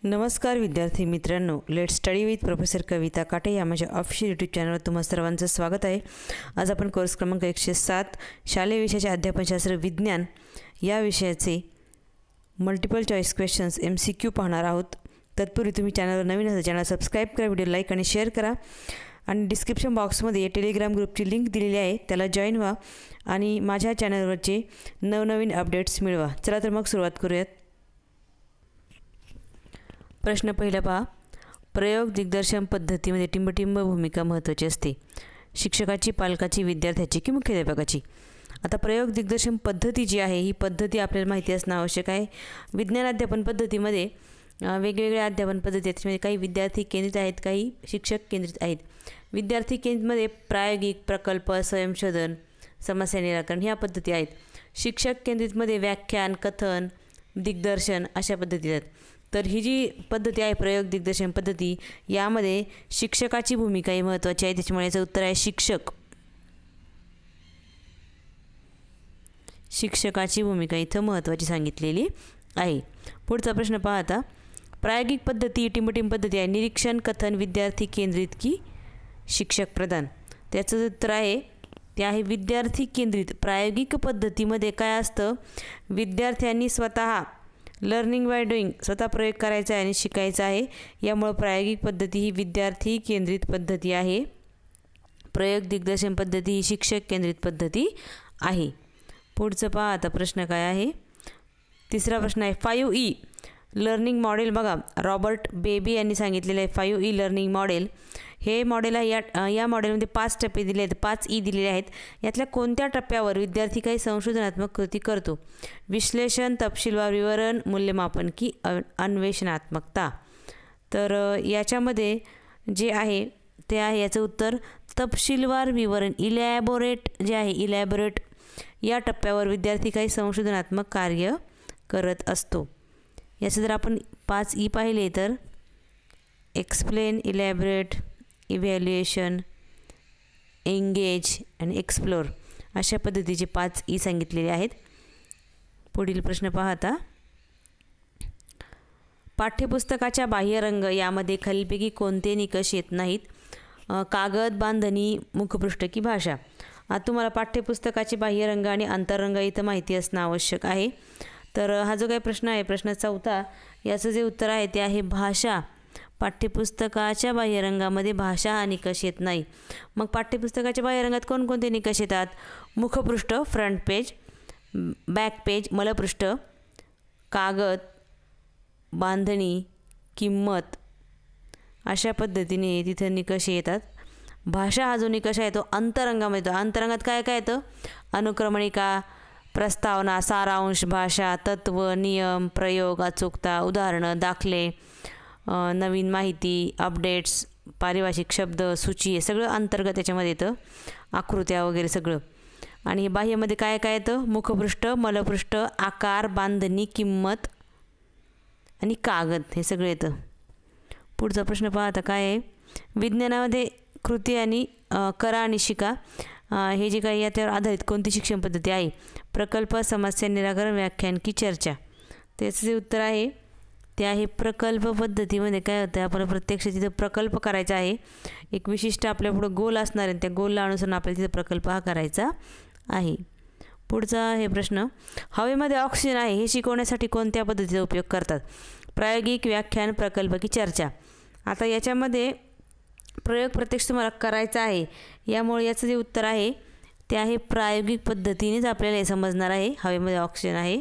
नमस्कार विद्यार्थी मित्रांनो, लेट्स स्टडी विथ प्रोफेसर कविता काटे या माझ्या ऑफिशियल यूट्यूब चॅनलवर तुम्हा सर्वांचं स्वागत आहे। आज आपण कोर्स क्रमांक 107 शालेय विषयाचे अध्यापनशास्त्र विज्ञान या विषयाचे मल्टिपल चॉईस क्वेश्चन्स MCQ पाहणार आहोत। तत्पूर्वी तुम्ही चॅनलवर नवीन असाल चॅनल सबस्क्राइब करा, व्हिडिओ लाईक आणि शेअर करा आणि डिस्क्रिप्शन बॉक्समध्ये टेलिग्राम ग्रुपची लिंक दिलेली आहे, त्याला जॉईन व्हा आणि माझ्या चॅनलवरचे नवनवीन अपडेट्स मिळवा। चला तर मग सुरुवात करूयात। प्रश्न पहिला पहा, प्रयोग दिग्दर्शन पद्धतीमध्ये टिंबटिंब भूमिका महत्त्वाची असते। शिक्षकाची, पालकाची, विद्यार्थ्याची की मुख्याध्यापकाची। आता प्रयोग दिग्दर्शन पद्धती जी आहे ही पद्धती आपल्याला माहिती असणं आवश्यक आहे। विज्ञान अध्यापन पद्धतीमध्ये वेगवेगळ्या अध्यापन पद्धती आहेत, त्यामध्ये काही विद्यार्थी केंद्रित आहेत, काही शिक्षक केंद्रित आहेत। विद्यार्थी केंद्रितमध्ये प्रायोगिक, प्रकल्प, स्वयंशोधन, समस्या निराकरण ह्या पद्धती आहेत। शिक्षक केंद्रितमध्ये व्याख्यान, कथन, दिग्दर्शन अशा पद्धती आहेत। तर ही जी पद्धती आहे प्रयोग दिग्दर्शन पद्धती, यामध्ये शिक्षकाची भूमिका ही महत्त्वाची आहे, त्याच्यामुळे याचं उत्तर आहे शिक्षक। शिक्षकाची भूमिका इथं महत्त्वाची सांगितलेली आहे। पुढचा प्रश्न पहा आता, प्रायोगिक पद्धती टिंबटिंब पद्धती आहे, निरीक्षण, कथन, विद्यार्थी केंद्रित की शिक्षक प्रधान। त्याचं उत्तर आहे ते आहे विद्यार्थी केंद्रित। प्रायोगिक पद्धतीमध्ये काय असतं, विद्यार्थ्यांनी स्वतः लर्निंग बाय डुईंग स्वतः प्रयोग करायचा आहे आणि शिकायचा आहे, यामुळे प्रायोगिक पद्धती ही विद्यार्थी केंद्रित पद्धती आहे। प्रयोग दिग्दर्शन पद्धती ही शिक्षक केंद्रित पद्धती आहे। पुढचं पहा आता प्रश्न काय आहे, तिसरा प्रश्न आहे 5E लर्निंग मॉडेल। बघा, रॉबर्ट बेबी यांनी सांगितलेलं आहे 5E लर्निंग मॉडेल। हे मॉडेल आहे, या मॉडेलमध्ये 5 टप्पे दिले आहेत, 5E दिलेले आहेत। यातल्या कोणत्या टप्प्यावर विद्यार्थी काही संशोधनात्मक कृती करतो? विश्लेषण, तपशीलवार विवरण, मूल्यमापन की अन्वेषणात्मकता। तर याच्यामध्ये जे आहे ते आहे याचं उत्तर तपशीलवार विवरण, इलॅबोरेट जे आहे इलॅबोरेट। या टप्प्यावर विद्यार्थी काही संशोधनात्मक कार्य करत असतो। याचं जर आपण 5E पाहिले तर एक्सप्लेन, इलॅबोरेट, इव्हॅल्युएशन, एंगेज आणि एक्सप्लोर अशा पद्धतीचे 5E सांगितलेले आहेत। पुढील प्रश्न पहा आता, पाठ्यपुस्तकाच्या बाह्यरंग यामध्ये खालीलपैकी कोणते निकष येत नाहीत? कागद, बांधणी, मुखपृष्ठ की भाषा। आता तुम्हाला पाठ्यपुस्तकाचे बाह्यरंग आणि अंतरंग इथं माहिती असणं आवश्यक आहे। तर हा जो काही प्रश्न आहे, प्रश्न 4, याचं जे उत्तर आहे ते आहे भाषा। पाठ्यपुस्तकाच्या बाह्यरंगामध्ये भाषा हा निकष येत नाही। मग पाठ्यपुस्तकाच्या बाह्यरंगात कोणकोणते निकष येतात? मुखपृष्ठ, फ्रंट पेज, बॅक पेज, मलपृष्ठ, कागद, बांधणी, किंमत अशा पद्धतीने तिथं निकष येतात। भाषा हा जो निकष आहे तो अंतरंगामध्ये येतो। अंतरंगात काय काय येतं? अनुक्रमणिका, प्रस्तावना, सारांश, भाषा, तत्व, नियम, प्रयोग, अचूकता, उदाहरणं, दाखले, नवीन माहिती, अपडेट्स, पारिभाषिक शब्द, सूची, हे सगळं अंतर्गत त्याच्यामध्ये येतं, आकृत्या वगैरे सगळं। आणि बाह्यमध्ये काय काय येतं? मुखपृष्ठ, मलपृष्ठ, आकार, बांधणी, किंमत आणि कागद हे सगळं येतं। पुढचा प्रश्न पहा आता काय आहे, विज्ञानामध्ये कृती आणि करा आणि शिका हे जे काही याच्यावर आधारित कोणती शिक्षण पद्धती आहे? प्रकल्प, समस्या निराकरण, व्याख्यान की चर्चा। त्याचं जे उत्तर आहे ते आहे प्रकल्प पद्धतीमध्ये काय होतं, आपण प्रत्यक्ष तिथं प्रकल्प करायचा आहे। एक विशिष्ट आपल्यापुढं गोल असणार आहे, त्या गोलला अनुसरून आपल्याला तिथं प्रकल्प हा करायचा आहे। पुढचा हे प्रश्न, हवेमध्ये ऑक्सिजन आहे हे शिकवण्यासाठी कोणत्या पद्धतीचा उपयोग करतात? प्रायोगिक, व्याख्यान, प्रकल्प की चर्चा। आता याच्यामध्ये प्रयोग प्रत्यक्ष तुम्हाला करायचा आहे, यामुळे याचं जे उत्तर आहे ते आहे प्रायोगिक पद्धतीनेच आपल्याला हे समजणार आहे हवेमध्ये ऑक्सिजन आहे।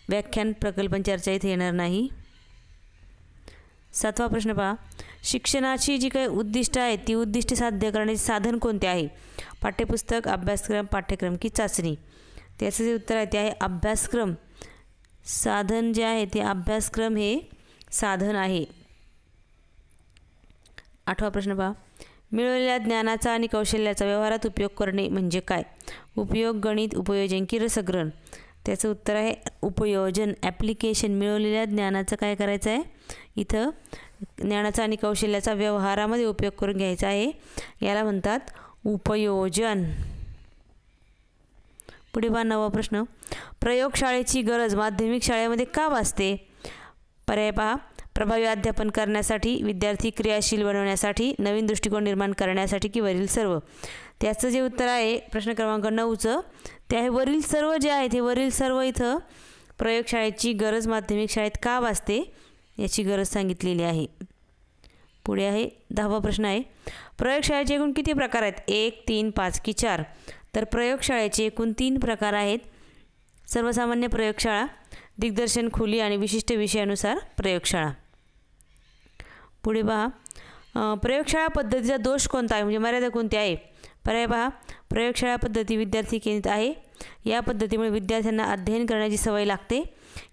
व्याख्यान, प्रकल्प, चर्चा इथे येणार नाही। 7वा प्रश्न पहा, शिक्षणाची जी काही उद्दिष्ट आहेत ती उद्दिष्टे साध्य करण्याचे साधन कोणते आहे? पाठ्यपुस्तक, अभ्यासक्रम, पाठ्यक्रम की चाचणी। त्याचं जे उत्तर आहे ते आहे अभ्यासक्रम। साधन जे आहे ते अभ्यासक्रम हे साधन आहे। 8वा प्रश्न पहा, मिळवलेल्या ज्ञानाचा आणि कौशल्याचा व्यवहारात उपयोग करणे म्हणजे काय? उपयोग, गणित, उपयोजन की रसग्रहण। त्याचं उत्तर आहे उपयोजन, ॲप्लिकेशन। मिळवलेल्या ज्ञानाचं काय करायचं आहे, इथं ज्ञानाचा आणि कौशल्याचा व्यवहारामध्ये उपयोग करून घ्यायचा आहे, याला म्हणतात उपयोजन। पुढे पहा 9वा प्रश्न, प्रयोगशाळेची गरज माध्यमिक शाळेमध्ये का भासते? पर्याय पहा, प्रभावी अध्यापन करण्यासाठी, विद्यार्थी क्रियाशील बनवण्यासाठी, नवीन दृष्टिकोन निर्माण करण्यासाठी की वरील सर्व? त्याचं जे उत्तर आहे प्रश्न क्रमांक 9चं ते आहे वरील सर्व जे आहे ते वरील सर्व. इथं प्रयोगशाळेची गरज माध्यमिक शाळेत का भासते याची गरज सांगितलेली आहे. पुढे आहे 10वा प्रश्न आहे प्रयोगशाळेचे एकूण किती प्रकार आहेत? 1, 3, 5 की 4? तर प्रयोगशाळेचे एकूण 3 प्रकार आहेत. सर्वसामान्य प्रयोगशाळा, दिग्दर्शन खोली आणि विशिष्ट विषयानुसार प्रयोगशाळा. पुढे पहा प्रयोगशाळा पद्धतीचा दोष कोणता आहे म्हणजे मर्यादा कोणती आहे? पर्याय पहा प्रयोगशाळा पद्धती विद्यार्थी केंद्रित आहे. या पद्धतीमुळे विद्यार्थ्यांना अध्ययन करण्याची सवय लागते.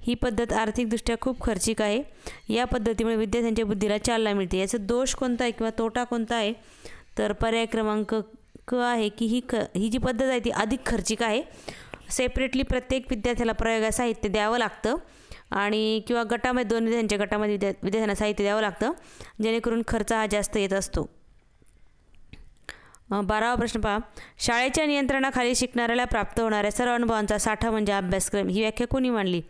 ही पद्धत आर्थिकदृष्ट्या खूप खर्चिक आहे. या पद्धतीमुळे विद्यार्थ्यांच्या बुद्धीला चालना मिळते. याचा दोष कोणता आहे किंवा तोटा कोणता आहे? तर पर्याय क्रमांक क आहे की ही जी पद्धत आहे ती अधिक खर्चिक आहे. सेपरेटली प्रत्येक विद्यार्थ्याला प्रयोगा साहित्य द्यावं लागतं आणि किंवा गटामध्ये 2 विद्यार्थ्यांच्या गटामध्ये विद्यार्थ्यांना साहित्य द्यावं लागतं जेणेकरून खर्च हा जास्त येत असतो. 12वा प्रश्न पहा शाळेच्या नियंत्रणाखाली शिकणाऱ्याला प्राप्त होणाऱ्या सर्व अनुभवांचा साठा म्हणजे अभ्यासक्रम. ही व्याख्या कोणी मांडली?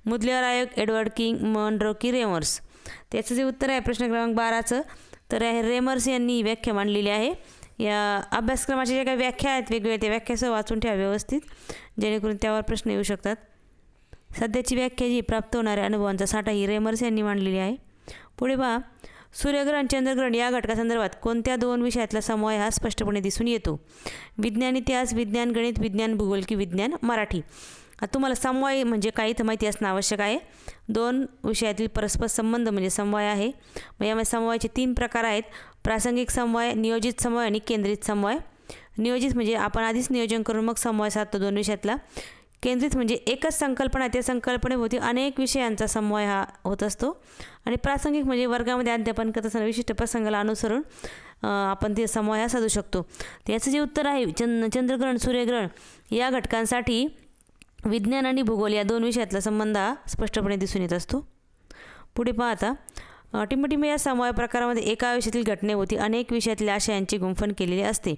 मुदलियार आयोग, एडवर्ड किंग, मॉनरो की रेमर्स? त्याचं जे उत्तर आहे प्रश्न क्रमांक 12चं तर आहे रेमर्स यांनी ही व्याख्या मांडलेली आहे. या अभ्यासक्रमाच्या ज्या काही व्याख्या आहेत वेगवेगळ्या त्या व्याख्यासह वाचून ठेवा व्यवस्थित जेणेकरून त्यावर प्रश्न येऊ शकतात. सध्याची व्याख्या जी प्राप्त होणाऱ्या अनुभवांचा साठा ही रेमर्स यांनी मांडलेली आहे. पुढे पहा सूर्यग्रहण चंद्रग्रहण या घटकासंदर्भात कोणत्या 2 विषयातला समन्वय हा स्पष्टपणे दिसून येतो? विज्ञान इतिहास, विज्ञान गणित, विज्ञान भूगोल की विज्ञान मराठी? आता तुम्हाला समन्वय म्हणजे काही तर माहिती असणं आवश्यक आहे. 2 विषयातील परस्पर संबंध म्हणजे समन्वय आहे. मग यामध्ये समन्वयाचे 3 प्रकार आहेत. प्रासंगिक समन्वय, नियोजित समन्वय आणि केंद्रित समन्वय. नियोजित म्हणजे आपण आधीच नियोजन करून मग समन्वय साधतो 2 विषयातला. केंद्रित म्हणजे एकच संकल्पना त्या संकल्पनेभोवती अनेक विषयांचा समन्वय हा होत असतो. आणि प्रासंगिक म्हणजे वर्गामध्ये अध्यापन करत असताना विशिष्ट प्रसंगाला अनुसरून आपण ते समन्वय साधू शकतो. त्याचं जे उत्तर आहे चंद्रग्रहण सूर्यग्रहण या घटकांसाठी विज्ञान आणि भूगोल या 2 विषयातला संबंध हा स्पष्टपणे दिसून येत असतो. पुढे पाहता टिंबटिंब या समन्वय प्रकारामध्ये एका विषयातील घटनेभोवती अनेक विषयातल्या आशयांची गुंफण केलेली असते.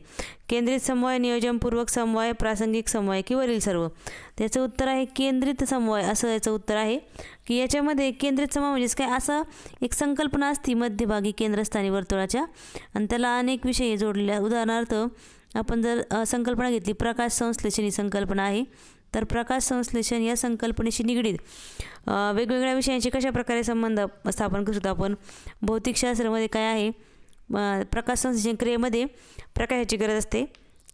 केंद्रित समन्वय, नियोजनपूर्वक समन्वय, प्रासंगिक समन्वय की वरील सर्व? त्याचं उत्तर आहे केंद्रित समन्वय असं याचं उत्तर आहे की याच्यामध्ये केंद्रित समन्वय म्हणजेच काय असं एक संकल्पना असती मध्यभागी केंद्रस्थानी वर्तुळाच्या आणि त्याला अनेक विषय जोडलेले. उदाहरणार्थ आपण जर संकल्पना घेतली प्रकाश संश्लेषण ही संकल्पना आहे तर प्रकाश संश्लेषण या संकल्पनेशी निगडीत वेगवेगळ्या विषयांशी कशा प्रकारे संबंध स्थापन करू शकतो आपण? भौतिकशास्त्रामध्ये काय आहे प्रकाश संश्लेषण क्रियेमध्ये प्रकाशाची गरज असते.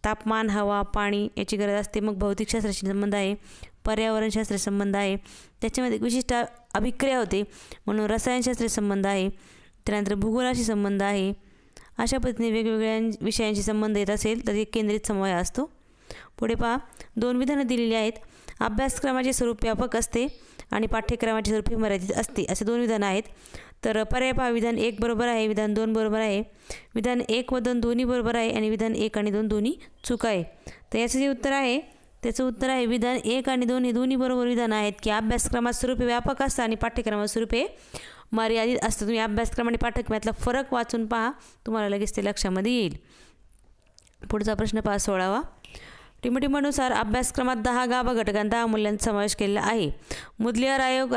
तापमान, हवा, पाणी याची गरज असते. मग भौतिकशास्त्राशी संबंध आहे, पर्यावरणशास्त्राशी संबंध आहे, त्याच्यामध्ये विशिष्ट अभिक्रिया होते म्हणून रसायनशास्त्राशी संबंध आहे. त्यानंतर भूगोलाशी संबंध आहे. अशा पद्धतीने वेगवेगळ्या विषयांशी संबंध येत असेल तर एक केंद्रित समन्वय असतो. पुढे पहा 2 विधानं दिलेली आहेत. अभ्यासक्रमाचे स्वरूप व्यापक असते आणि पाठ्यक्रमाचे स्वरूप मर्यादित असते असे 2 विधानं आहेत. तर पर्याय पहा विधान 1 बरोबर आहे, विधान 2 बरोबर आहे, विधान 1 व 2 दोन्ही बरोबर आहे आणि विधान 1 आणि 2 दोन्ही चूक आहे. तर याचं जे उत्तर आहे त्याचं उत्तर आहे विधान 1 आणि 2 हे दोन्ही बरोबर विधान आहेत की अभ्यासक्रमात स्वरूप व्यापक असतं आणि पाठ्यक्रमात स्वरूप मर्यादित असतं. तुम्ही अभ्यासक्रम आणि पाठ्यक्रमातला फरक वाचून पहा तुम्हाला लगेच ते लक्षामध्ये येईल. पुढचा प्रश्न पहा 16वा टिंबटिंबनुसार अभ्यासक्रमात 10 गाभा घटकांत 10 मूल्यांचा समावेश केलेला आहे. मुदलियार आयोग,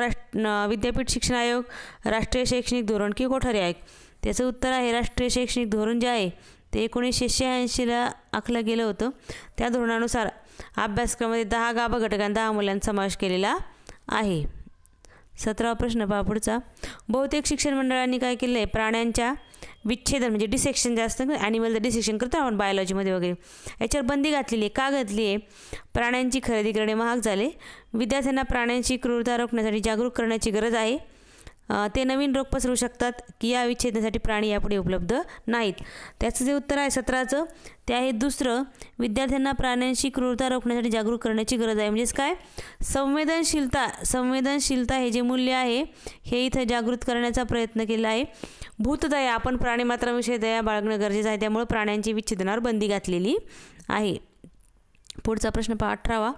विद्यापीठ शिक्षण आयोग, राष्ट्रीय शैक्षणिक धोरण की कोठारी आयोग? त्याचं उत्तर आहे राष्ट्रीय शैक्षणिक धोरण जे आहे ते 1986ला आखलं गेलं होतं. त्या धोरणानुसार अभ्यासक्रमामध्ये 10 गाभा घटकांत 10 मूल्यांचा समावेश केलेला आहे. 17वा प्रश्न पहा पुढचा बहुतेक शिक्षण मंडळांनी काय केलं आहे प्राण्यांच्या विच्छेदन म्हणजे डिसेक्शन जे असतं ॲनिमलचं डिसेक्शन करतो आपण बायोलॉजीमध्ये वगैरे याच्यावर बंदी घातलेली आहे. का घातली आहे? प्राण्यांची खरेदी करणे महाग झाले, विद्यार्थ्यांना प्राण्यांची क्रूरता रोखण्यासाठी जागरूक करण्याची गरज आहे, ते नवीन रोग पसरू शकतात की या विच्छेदनासाठी प्राणी यापुढे उपलब्ध नाहीत. त्याचं जे उत्तर आहे 17चं ते आहे दुसरं विद्यार्थ्यांना प्राण्यांची क्रूरता रोखण्यासाठी जागरूक करण्याची गरज आहे. म्हणजेच काय संवेदनशीलता हे जे मूल्य आहे हे इथं जागृत करण्याचा प्रयत्न केला आहे. भूतदया आपण प्राणीमात्रांविषयी दया बाळगणं गरजेचं आहे त्यामुळे प्राण्यांची विच्छेदनावर बंदी घातलेली आहे. पुढचा प्रश्न पहा 18वा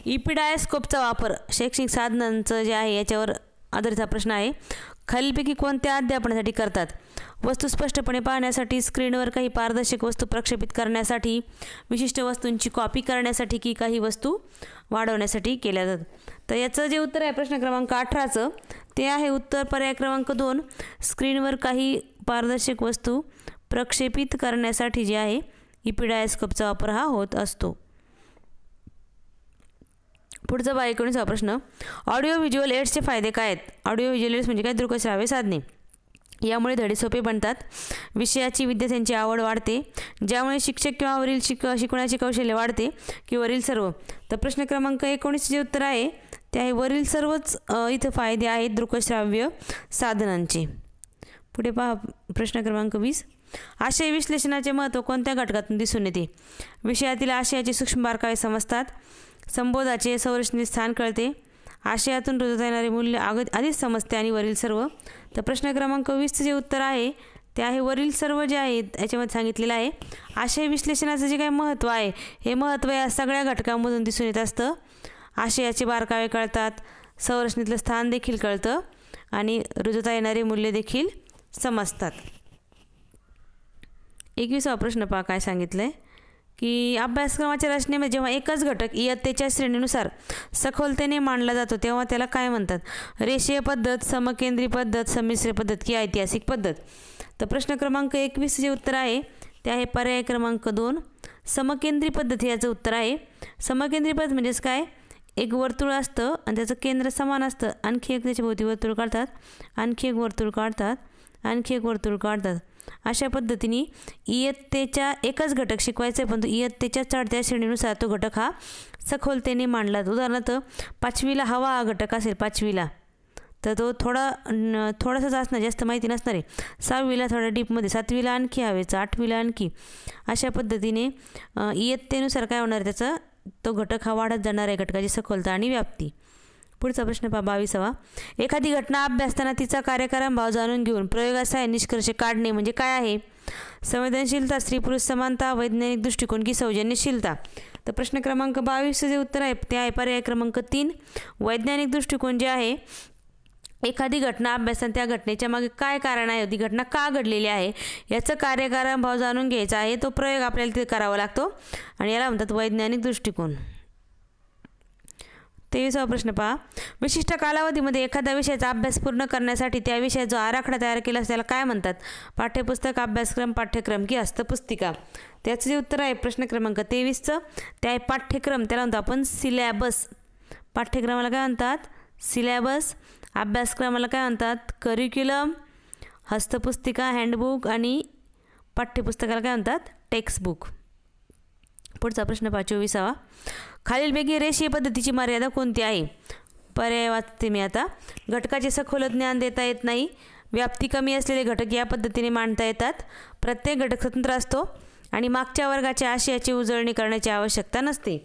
इपिडायस्कोपचा वापर शैक्षणिक साधनांचं जे आहे याच्यावर आधारित हा प्रश्न आहे. खालीलपैकी कोणत्या अध्यापनासाठी करतात? वस्तू स्पष्टपणे पाहण्यासाठी, स्क्रीनवर काही पारदर्शक वस्तू प्रक्षेपित करण्यासाठी, विशिष्ट वस्तूंची कॉपी करण्यासाठी की काही वस्तू वाढवण्यासाठी केल्या जातात. तर याचं जे उत्तर आहे प्रश्न क्रमांक 18चं ते आहे उत्तर पर्याय क्रमांक 2. स्क्रीनवर काही पारदर्शक वस्तू प्रक्षेपित करण्यासाठी जे आहे इपिडायस्कोपचा वापर हा होत असतो. पुढचा 19वा प्रश्न. ऑडिओ व्हिज्युअल एड्सचे फायदे काय आहेत? ऑडिओ व्हिज्युअल एड्स म्हणजे काय? दृकश्राव्य साधने. यामुळे धडे सोपे बनतात, विषयाची विद्यार्थ्यांची आवड वाढते, ज्यामुळे शिक्षक किंवा वरील शिकवण्याचे कौशल्य वाढते की वरील सर्व? तर प्रश्न क्रमांक 19 जे उत्तर आहे ते आहे वरील सर्वच इथं फायदे आहेत दृकश्राव्य साधनांचे. पुढे पहा प्रश्न क्रमांक 20. आशय विश्लेषणाचे महत्त्व कोणत्या घटकातून दिसून येते? विषयातील आशयाचे सूक्ष्म बारकावे समजतात, संबोधाचे संरचनेत स्थान कळते, आशयातून रुजवता येणारे मूल्य आधीच समजते आणि वरील सर्व? तर प्रश्न क्रमांक 20चं जे उत्तर आहे ते आहे वरील सर्व जे आहे याच्यामध्ये सांगितलेलं आहे. आशय विश्लेषणाचं जे काही महत्त्व आहे हे महत्त्व या सगळ्या घटकांमधून दिसून येत असतं. आशयाचे बारकावे कळतात, संरचनेतलं स्थान देखील कळतं आणि रुजवता येणारे मूल्य देखील समजतात. 21वा प्रश्न पहा काय सांगितलं आहे की अभ्यासक्रमाच्या रचनेमध्ये जेव्हा एकच घटक इयत्तेच्या श्रेणीनुसार सखोलतेने मांडला जातो तेव्हा त्याला काय म्हणतात? रेषीय पद्धत, समकेंद्री पद्धत, संमिश्र पद्धत की ऐतिहासिक पद्धत? तर प्रश्न क्रमांक 21 जे उत्तर आहे ते आहे पर्याय क्रमांक 2 समकेंद्री पद्धत हे याचं उत्तर आहे. समकेंद्री पद्धत म्हणजेच काय? एक वर्तुळ असतं आणि त्याचं केंद्र समान असतं, आणखी एक त्याच्या भोवती वर्तुळ काढतात, आणखी एक वर्तुळ काढतात, आणखी एक वर्तुळ काढतात. अशा पद्धतीने इयत्तेच्या एकच घटक शिकवायचा आहे, परंतु इयत्तेच्या चढत्या श्रेणीनुसार तो घटक हा सखोलतेने मांडला. उदाहरणार्थ 5वीला हवा हा घटक असेल 5वीला, तर तो थोडासाच असणार, जास्त माहिती नसणार आहे. 6वीला थोडा डीपमध्ये, 7वीला आणखी हवेचा, 8वीला आणखी. अशा पद्धतीने इयत्तेनुसार काय होणार त्याचा तो घटक हा वाढत जाणार आहे, घटकाची सखोलता आणि व्याप्ती. पुढचा प्रश्न पहा 22वा. एखादी घटना अभ्यासताना तिचा कार्यकारण भाव जाणून घेऊन प्रयोगासह निष्कर्ष काढणे म्हणजे काय आहे? संवेदनशीलता, स्त्री पुरुष समानता, वैज्ञानिक दृष्टिकोन की सौजन्यशीलता? तर प्रश्न क्रमांक 22 जे उत्तर आहे ते आहे पर्याय क्रमांक 3 वैज्ञानिक दृष्टिकोन जे आहे. एखादी घटना अभ्यासताना त्या घटनेच्या मागे काय कारण आहे, ती घटना का घडलेली आहे याचं कार्यकारण भाव जाणून घ्यायचा आहे. तो प्रयोग आपल्याला ते करावा लागतो आणि याला म्हणतात वैज्ञानिक दृष्टिकोन. 23वा प्रश्न पहा. विशिष्ट कालावधीमध्ये एखाद्या विषयाचा अभ्यास पूर्ण करण्यासाठी त्या विषयाचा जो आराखडा तयार केला असतो त्याला काय म्हणतात? पाठ्यपुस्तक, अभ्यासक्रम, पाठ्यक्रम की हस्तपुस्तिका? त्याचं जे उत्तर आहे प्रश्न क्रमांक 23चं ते आहे पाठ्यक्रम. त्याला म्हणतो आपण सिलॅबस. पाठ्यक्रमाला काय म्हणतात? सिलॅबस. अभ्यासक्रमाला काय म्हणतात? करिक्युलम. हस्तपुस्तिका हँडबुक आणि पाठ्यपुस्तकाला काय म्हणतात? टेक्स्टबुक. पुढचा प्रश्न पहा 24वा. खालीलपैकी रेषीय पद्धतीची मर्यादा कोणती आहे? पर्याय वाचते मी आता. घटकाचे सखोल ज्ञान देता येत नाही, व्याप्ती कमी असलेले घटक या पद्धतीने मांडता येतात, प्रत्येक घटक स्वतंत्र असतो आणि मागच्या वर्गाच्या आशयाची उजळणी करण्याची आवश्यकता नसते.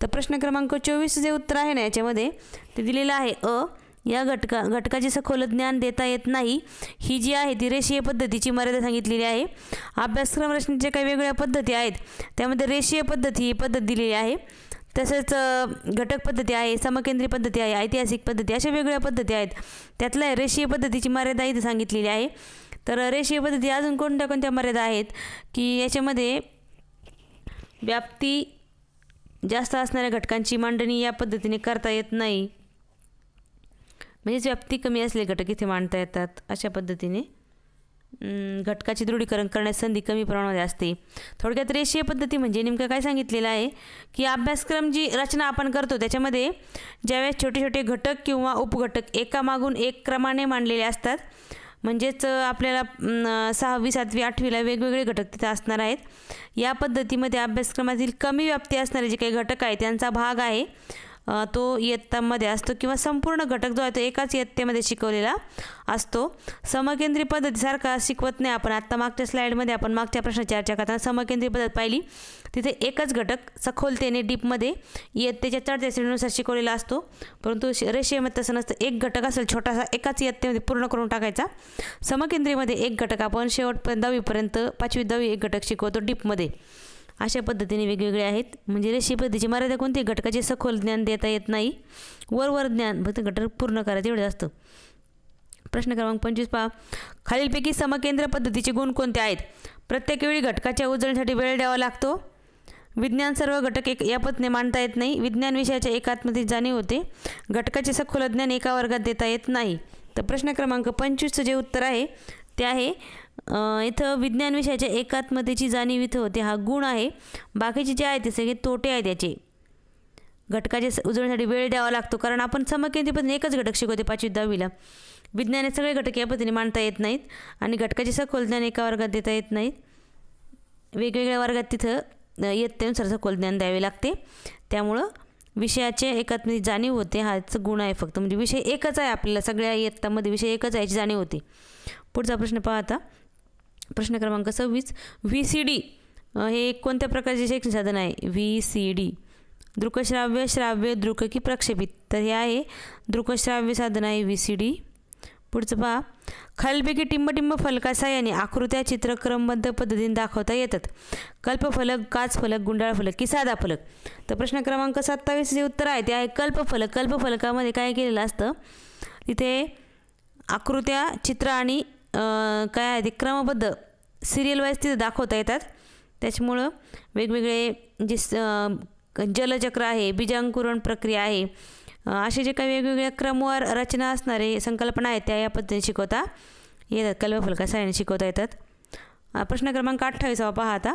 तर प्रश्न क्रमांक 24 जे उत्तर आहे ना याच्यामध्ये ते दिलेलं आहे अ. या घटकाचे सखोल ज्ञान देता येत नाही ही जी आहे ती रेषीय पद्धतीची मर्यादा सांगितलेली आहे. अभ्यासक्रम रचनेच्या काही वेगवेगळ्या पद्धती आहेत, त्यामध्ये रेषीय पद्धती ही पद्धत दिलेली आहे. तसेच घटक पद्धती आहे, समकेंद्री पद्धती आहे, ऐतिहासिक पद्धती, अशा वेगवेगळ्या पद्धती आहेत. त्यातल्या रेषीय पद्धतीची मर्यादा इथे सांगितलेली आहे. तर रेषीय पद्धती अजून कोणत्या कोणत्या मर्यादा आहेत की याच्यामध्ये व्याप्ती जास्त असणाऱ्या घटकांची मांडणी या पद्धतीने करता येत नाही, म्हणजेच व्याप्ती कमी असलेले घटक इथे मांडता येतात. अशा पद्धतीने घटकाचे दृढीकरण करण्यास संधी कमी प्रमाणामध्ये असते. थोडक्यात रेषीय पद्धती म्हणजे नेमकं काय सांगितलेलं आहे की अभ्यासक्रम जी रचना आपण करतो त्याच्यामध्ये ज्यावेळेस छोटे छोटे घटक किंवा उपघटक एकामागून एक क्रमाने मांडलेले असतात, म्हणजेच आपल्याला 6वी 7वी 8वीला वेगवेगळे घटक तिथे असणार आहेत. या पद्धतीमध्ये अभ्यासक्रमातील कमी व्याप्ती असणारे जे काही घटक आहेत त्यांचा भाग आहे तो इयत्तांमध्ये असतो किंवा संपूर्ण घटक जो आहे तो एकाच इयत्तेमध्ये शिकवलेला असतो. समकेंद्री पद्धतीसारखा शिकवत नाही आपण. आत्ता मागच्या स्लाईडमध्ये आपण मागच्या प्रश्न चर्चा करताना समकेंद्री पद्धत पाहिली, तिथे एकच घटक सखोलतेने डीपमध्ये इयत्तेच्या चढत्या श्रेणीनुसार शिकवलेला असतो. परंतु रेषीयमध्ये तसं नसतं, एक घटक असेल छोटासा एकाच इयत्तेमध्ये पूर्ण करून टाकायचा. समकेंद्रीमध्ये एक घटक आपण शेवटपर्यंत 10वीपर्यंत 5वी 10वी एक घटक शिकवतो डीपमध्ये. अशा पद्धतीने वेगवेगळे आहेत. म्हणजे रेषीय पद्धतीची मर्यादा कोणती? घटकाचे सखोल ज्ञान देता येत नाही, वर ज्ञान फक्त घटक पूर्ण करायचं एवढं असतं. प्रश्न क्रमांक 25 पहा. खालीलपैकी समकेंद्र पद्धतीचे गुण कोणते आहेत? प्रत्येक वेळी घटकाच्या उजळणीसाठी वेळ द्यावा लागतो. विज्ञान सर्व घटक या पद्धतीने मांडता येत नाही. विज्ञान विषयाच्या एकात्मतेची जाणीव होते. घटकाचे सखोल ज्ञान एका वर्गात देता येत नाही. तर प्रश्न क्रमांक 25चं जे उत्तर आहे ते आहे इथं विज्ञान विषयाच्या एकात्मतेची जाणीव इथं होते, हा गुण आहे. बाकीचे जे आहे ते सगळे तोटे आहेत याचे. घटकाचे उजळण्यासाठी वेळ द्यावा लागतो, कारण आपण समकेंद्री पद्धतीने एकच घटक शिकवते 5वी 10वीला. विज्ञानात सगळे घटक या पद्धतीने मांडता येत नाहीत आणि घटकाचे सखोल ज्ञान एका वर्गात देता येत नाहीत. वेगवेगळ्या वर्गात तिथं इयत्तेनुसार सखोल ज्ञान द्यावे लागते. त्यामुळं विषयाचे एकात्मतेची जाणीव होते, हाच गुण आहे फक्त. म्हणजे विषय एकच आहे, आपल्याला सगळ्या इयत्तामध्ये विषय एकच आहे याची जाणीव होते. पुढचा प्रश्न पहा आता. प्रश्न क्रमांक 26. VCD हे कोणत्या प्रकारचे शैक्षणिक साधन आहे? VCD दृकश्राव्य, श्राव्य, दृक की प्रक्षेपित? तर हे आहे दृकश्राव्य साधन आहे VCD. पुढचं पहा. खालीलपैकी टिंबटिंब फलका साहाय्याने आकृत्या चित्र क्रमबद्ध पद्धतीने दाखवता येतात. कल्पफलक, काच फलक, गुंडाळ फलक की साधा फलक? तर प्रश्न क्रमांक 27 जे उत्तर आहे ते आहे कल्पफलक. कल्पफलकामध्ये काय केलेलं असतं, तिथे आकृत्या, चित्र आणि काय आहे ते क्रमबद्ध सिरियल वाईज तिथे दाखवता येतात. त्याच्यामुळं वेगवेगळे जे जलचक्र आहे, बीजांकुरण प्रक्रिया आहे, असे जे काही वेगवेगळ्या क्रमवार रचना असणारे संकल्पना आहेत त्या या पद्धतीने शिकवता येतात. कल्पफलका साहाय्याने शिकवता येतात. प्रश्न क्रमांक 28 पहा आता.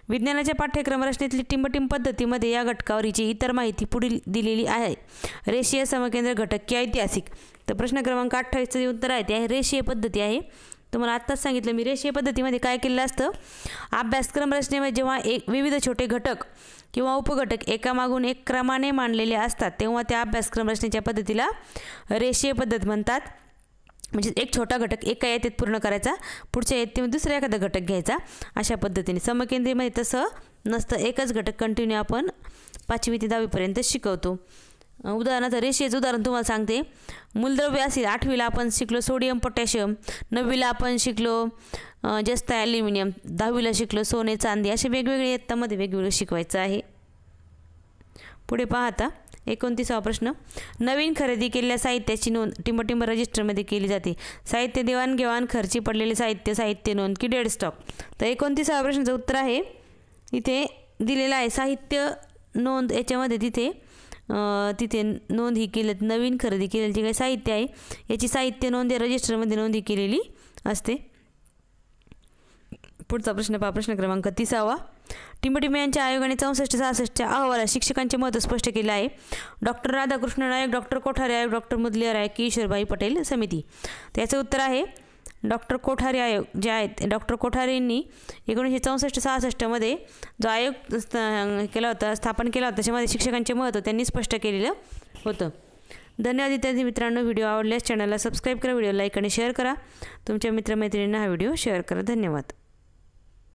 विज्ञानाच्या पाठ्यक्रम रचनेतली टिंबटिंब पद्धतीमध्ये या घटकावरीची इतर माहिती पुढील दिलेली आहे. रेषीय, समकेंद्र, घटक की ऐतिहासिक? तर प्रश्न क्रमांक 28चं जे उत्तर आहे ते आहे रेषीय पद्धती आहे. तुम्हाला आत्ताच सांगितलं मी, रेषीय पद्धतीमध्ये काय केलेलं असतं, अभ्यासक्रम रचनेमध्ये जेव्हा विविध छोटे घटक किंवा उपघटक एकामागून एक क्रमाने मांडलेले असतात तेव्हा त्या अभ्यासक्रम रचनेच्या पद्धतीला रेषीय पद्धत म्हणतात. म्हणजे एक छोटा घटक एका इयत्तेत पूर्ण करायचा, पुढच्या इयत्तेमध्ये दुसरा एखादा घटक घ्यायचा, अशा पद्धतीने. समकेंद्रीमध्ये तसं नसतं, एकच घटक कंटिन्यू आपण 5वी ते 10वीपर्यंत शिकवतो. उदाहरणार्थ रेषीयचं उदाहरण तुम्हाला सांगते. मूलद्रव्य असेल, 8वीला आपण शिकलो सोडियम पोटॅशियम, 9वीला आपण शिकलो जस्त ॲल्युमिनियम, 10वीला शिकलो सोने चांदी, असे वेगवेगळे इयत्तामध्ये वेगवेगळं शिकवायचं आहे. पुढे पाहता 29वा प्रश्न. नवीन खरेदी केलेल्या साहित्याची नोंद टिंबटिंब रजिस्टरमध्ये केली जाते. साहित्य देवाणघेवाण, खर्ची पडलेले साहित्य, साहित्य नोंद की डेड स्टॉक? तर 29वा प्रश्नाचं उत्तर आहे इथे दिलेलं आहे साहित्य नोंद. याच्यामध्ये तिथे नोंद ही केली, नवीन खरेदी केलेली जे काही साहित्य आहे याची साहित्य नोंद या रजिस्टरमध्ये नोंद ही केलेली असते. पुढचा प्रश्न पहा. प्रश्न क्रमांक 30. टिंबटिंब यांच्या आयोगाने 64-66 अहवालात शिक्षकांचे महत्त्व स्पष्ट केले आहे. डॉक्टर राधाकृष्ण नायक, डॉक्टर कोठारी आयोग, डॉक्टर मुदलियार आयोग की ईश्वरबाई पटेल समिती? त्याचं उत्तर आहे डॉक्टर कोठारी आयोग जे आहेत. डॉक्टर कोठारींनी 1964-66 मध्ये जो आयोग केला होता, स्थापन केला होता, त्याच्यामध्ये शिक्षकांचे महत्त्व त्यांनी स्पष्ट केलेलं होतं. धन्यवाद इत्यादी मित्रांनो. व्हिडिओ आवडल्यास चॅनलला सबस्क्राईब करा, व्हिडिओ लाईक आणि शेअर करा. तुमच्या मित्रमैत्रिणींना हा व्हिडिओ शेअर करा. धन्यवाद.